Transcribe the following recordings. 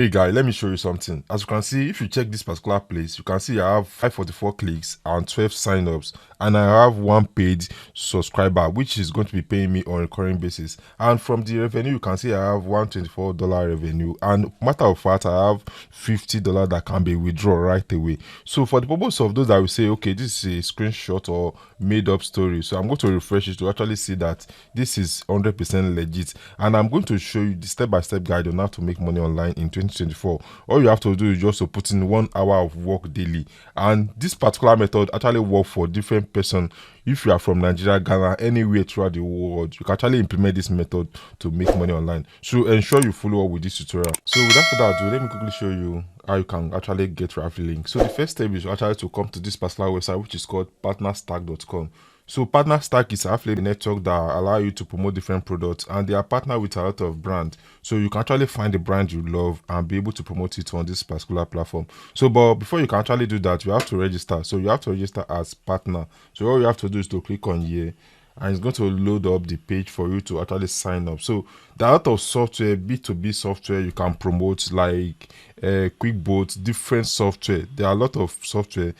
Hey guy, let me show you something. As you can see, if you check this particular place, you can see I have 544 clicks and 12 signups, and I have one paid subscriber, which is going to be paying me on a recurring basis. And from the revenue, you can see I have $124 revenue, and matter of fact, I have $50 that can be withdrawn right away. So for the purpose of those that will say, okay, this is a screenshot or made up story, so I'm going to refresh it to actually see that this is 100% legit, and I'm going to show you the step-by-step guide on how to make money online in 2024. All you have to do is just to put in 1 hour of work daily, and this particular method actually works for different person. If you are from Nigeria, Ghana, anywhere throughout the world, you can actually implement this method to make money online. So ensure you follow up with this tutorial. So without further ado, let me quickly show you how you can actually get traffic link. So the first step is actually to come to this particular website, which is called partnerstack.com. So PartnerStack is an affiliate network that allow you to promote different products, and they are partnered with a lot of brands. So you can actually find the brand you love and be able to promote it on this particular platform. So but before you can actually do that, you have to register. So you have to register as partner. So all you have to do is to click on here, and it's going to load up the page for you to actually sign up. So there are a lot of software, B2B software you can promote, like QuickBot, different software. There are a lot of software.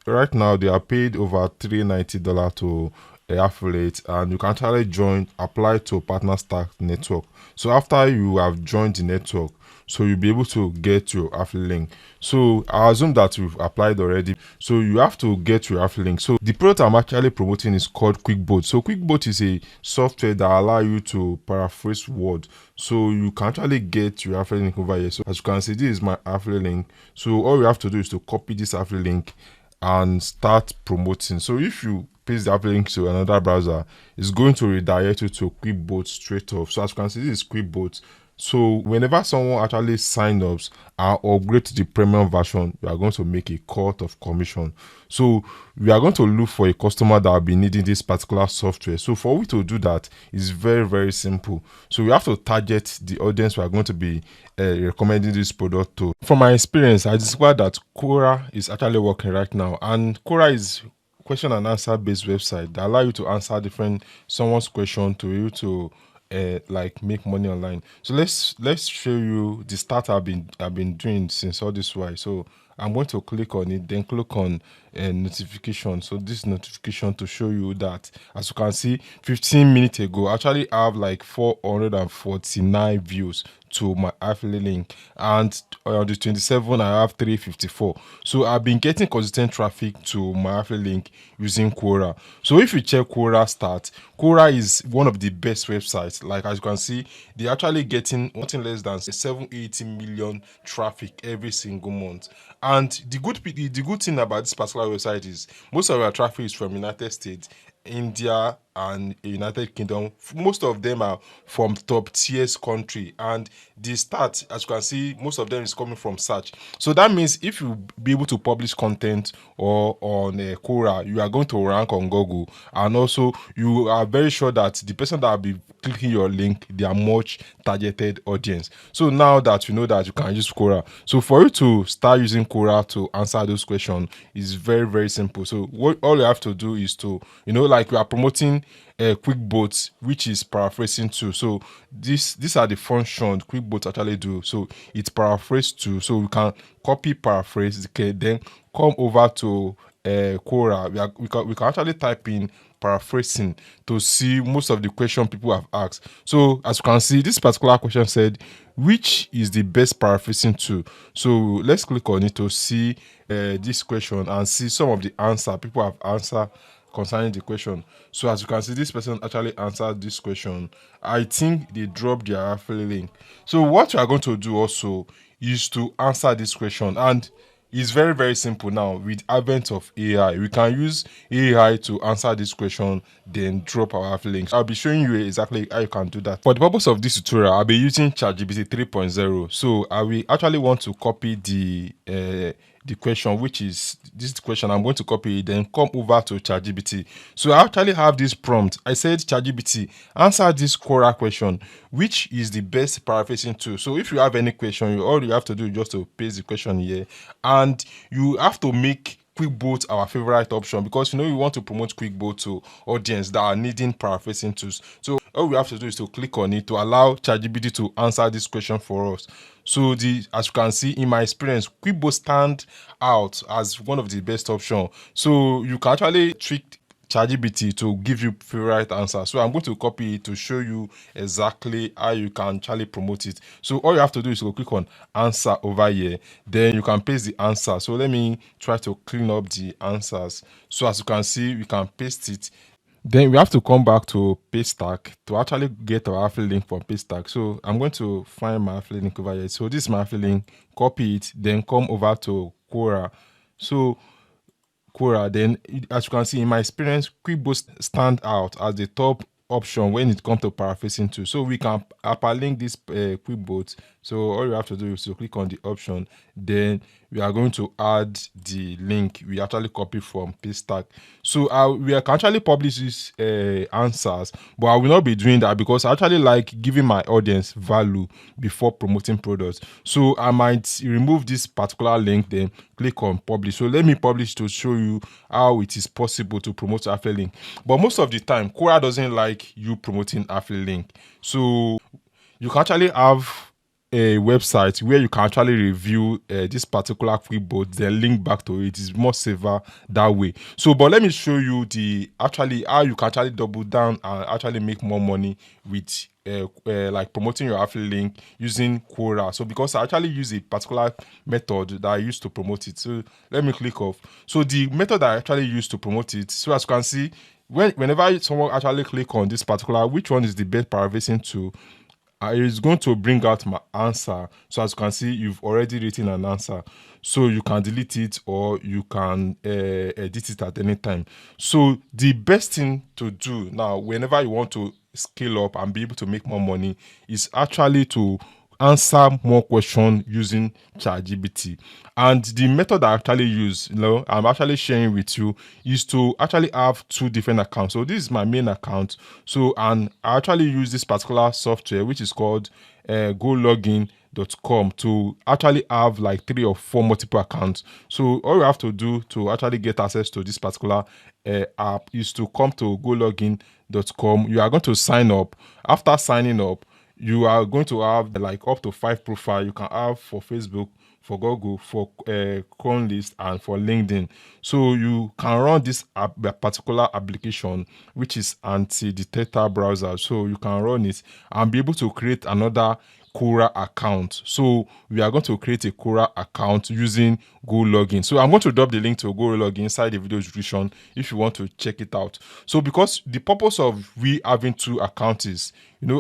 Right now, they are paid over $390 to affiliate, and you can actually apply to Partner Stack network. So after you have joined the network, so you'll be able to get your affiliate link. So I assume that you've applied already, so you have to get your affiliate link. So the product I'm actually promoting is called QuickBot. So QuickBot is a software that allow you to paraphrase word, so you can actually get your affiliate link over here. So as you can see, this is my affiliate link. So all you have to do is to copy this affiliate link and start promoting. So if you paste the affiliate link to another browser, it's going to redirect you to QuickBot straight off. So as you can see, this is QuickBot. So whenever someone actually signs up and upgrade to the premium version, you are going to make a cut of commission. So we are going to look for a customer that will be needing this particular software. So for we to do that, it's very, very simple. So we have to target the audience we are going to be recommending this product to. From my experience, I discovered that Quora is actually working right now, and Quora is question and answer based website that allow you to answer someone's question to you to like make money online. So let's show you the start I've been doing since all this while. So I'm going to click on it, then click on notification. So this notification to show you that, as you can see, 15 minutes ago, I actually have like 449 views to my affiliate link, and on the 27th I have 354. So I've been getting consistent traffic to my affiliate link using Quora. So if you check Quora stats, Quora is one of the best websites. Like as you can see, they're actually getting nothing less than 780 million traffic every single month. And the good thing about this particular website is most of our traffic is from United States, India, and United Kingdom. Most of them are from top tiers country, and the start, as you can see, most of them is coming from search. So that means if you be able to publish content or on Quora, you are going to rank on Google, and also you are very sure that the person that will be clicking your link, they are much targeted audience. So now that you know that you can use Quora, so for you to start using Quora to answer those questions is very, very simple. So all you have to do is to, like we are promoting QuickBot, which is paraphrasing tool. So these are the functions QuickBot actually do. So it's paraphrase tool. So we can copy, paraphrase, okay, then come over to Quora. We can actually type in paraphrasing to see most of the question people have asked. So as you can see, this particular question said, which is the best paraphrasing tool? So let's click on it to see this question and see some of the answer people have answered concerning the question. So as you can see, this person actually answered this question. I think they dropped their affiliate link. So what you are going to do also is to answer this question, and it's very, very simple now. With advent of AI, we can use AI to answer this question, then drop our affiliate links. I'll be showing you exactly how you can do that. For the purpose of this tutorial, I'll be using ChatGPT 3.0. So I will actually want to copy the question, which is this question. I'm going to copy it, then come over to ChatGPT. So I actually have this prompt. I said, ChatGPT, answer this Quora question, which is the best paraphrasing tool. So if you have any question, all you have to do is just to paste the question here, and you have to make QuickBot our favorite option, because we want to promote QuickBot to audience that are needing paraphrasing tools. So all we have to do is to click on it to allow ChatGPT to answer this question for us. So as you can see, in my experience, QuickBot stand out as one of the best options. So you can actually trick ChatGPT to give you favorite answer. So I'm going to copy it to show you exactly how you can actually promote it. So all you have to do is to click on answer over here. Then you can paste the answer. So let me try to clean up the answers. So as you can see, we can paste it. Then we have to come back to Paystack to actually get our affiliate link from Paystack. So I'm going to find my affiliate link over here. So this is my affiliate link, copy it, then come over to Quora. So Quora, then as you can see in my experience, QuickBot stand out as the top option when it comes to paraphrasing too. So we can hyperlink this QuickBot. So all you have to do is to click on the option, then we are going to add the link we actually copy from Paystack. So we can actually publish these answers, but I will not be doing that because I actually like giving my audience value before promoting products. So I might remove this particular link, then click on publish. So let me publish to show you how it is possible to promote affiliate link. But most of the time, Quora doesn't like you promoting affiliate link. So you can actually have a website where you can actually review this particular QuickBot, then link back to it. Is more safer that way. So but let me show you how you can actually double down and actually make more money with like promoting your affiliate link using Quora. So because I actually use a particular method that I use to promote it, so let me click off. So the method that I actually use to promote it, so as you can see, whenever someone actually click on this particular, which one is the best paraphrasing tool, it is going to bring out my answer. So as you can see, you've already written an answer, so you can delete it or you can edit it at any time. So the best thing to do now whenever you want to scale up and be able to make more money is actually to answer more questions using ChatGPT. And the method I actually use, I'm actually sharing with you, is to actually have two different accounts. So this is my main account. So and I actually use this particular software which is called gologin.com to actually have like 3 or 4 multiple accounts. So all you have to do to actually get access to this particular app is to come to gologin.com. You are going to sign up. After signing up, you are going to have like up to 5 profiles. You can have for Facebook, for Google, for Chrome list, and for LinkedIn. So you can run this particular application, which is anti-detector browser. So you can run it and be able to create another Quora account. So we are going to create a Quora account using Go Login. So I'm going to drop the link to Go Login inside the video description if you want to check it out. So because the purpose of we having 2 accounts is,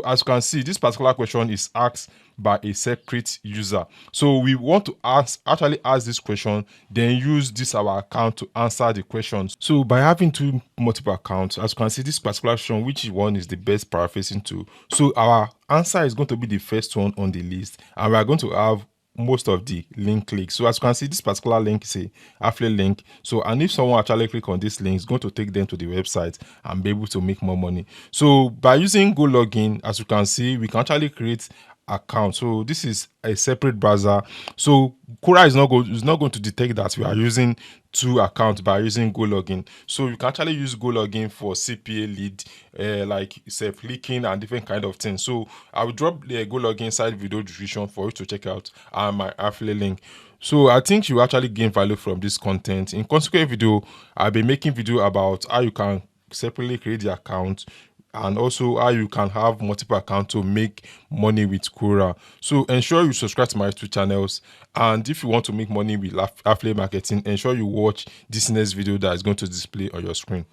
as you can see, this particular question is asked by a separate user. So we want to actually ask this question, then use our account to answer the questions. So by having 2 multiple accounts, as you can see, this particular question, which one is the best paraphrasing tool? So our answer is going to be the first one on the list, and we are going to have most of the link clicks. So as you can see, this particular link is a affiliate link. So and if someone actually click on this link, it's going to take them to the website and be able to make more money. So by using Go Login, as you can see, we can actually create account. So this is a separate browser. So Quora is not going to detect that we are using 2 accounts by using Go Login. So you can actually use Go Login for CPA lead, like self-leaking and different kind of things. So I will drop the Go Login inside video description for you to check out and my affiliate link. So I think you actually gain value from this content. In consequent video, I'll be making video about how you can separately create the account, and also how you can have multiple accounts to make money with Quora. So ensure you subscribe to my 2 channels, and if you want to make money with affiliate marketing, ensure you watch this next video that is going to display on your screen.